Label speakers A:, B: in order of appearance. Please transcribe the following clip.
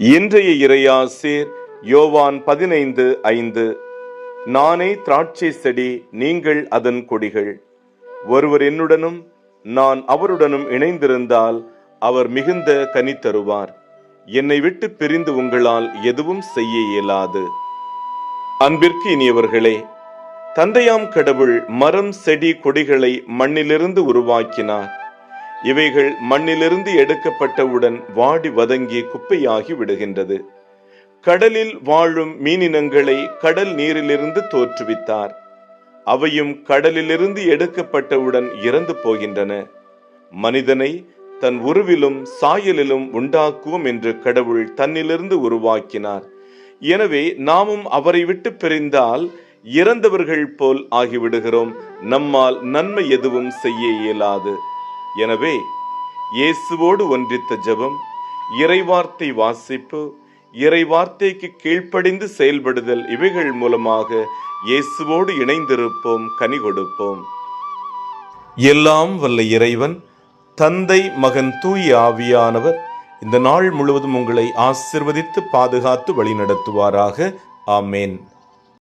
A: இன்றைய இறையாசிர் யோவான் 15:5. நானே திராட்சை செடி, நீங்கள் அதன் கொடிகள். ஒருவர் என்னுடனும் நான் அவருடனும் இணைந்திருந்தால் அவர் மிகுந்த கனி தருவார். என்னை விட்டு பிரிந்து உங்களால் எதுவும் செய்ய இயலாது. அன்பிற்கு இனியவர்களே, தந்தையாம் கடவுள் மரம், செடி, கொடிகளை மண்ணிலிருந்து உருவாக்கினார். இவைகள் மண்ணிலிருந்து எடுக்கப்பட்டவுடன் வாடி வதங்கி குப்பையாகி விடுகின்றது. கடலில் வாழும் மீனினங்களை கடல் நீரிலிருந்து தோற்றுவித்தார். அவையும் கடலிலிருந்து எடுக்கப்பட்டவுடன் இறந்து போகின்றன. மனிதனை தன் உருவிலும் சாயலிலும் உண்டாக்குவோம் என்று கடவுள் தன்னிலிருந்து உருவாக்கினார். எனவே நாமும் அவரை விட்டு பிரிந்தால் இறந்தவர்கள் போல் ஆகிவிடுகிறோம். நம்மால் நன்மை எதுவும் செய்ய இயலாது. எனவே இயேசுவோடு ஒன்றித்த ஜெபம், இறைவார்த்தை வாசிப்பு, இறைவார்த்தைக்கு கீழ்ப்படிந்து செயல்படுதல், இவைகள் மூலமாக இயேசுவோடு இணைந்திருப்போம், கனி கொடுப்போம். எல்லாம் வல்ல இறைவன், தந்தை, மகன், தூய ஆவியானவர் இந்த நாள் முழுவதும் உங்களை ஆசீர்வதித்து பாதுகாத்து வழிநடத்துவாராக. ஆமேன்.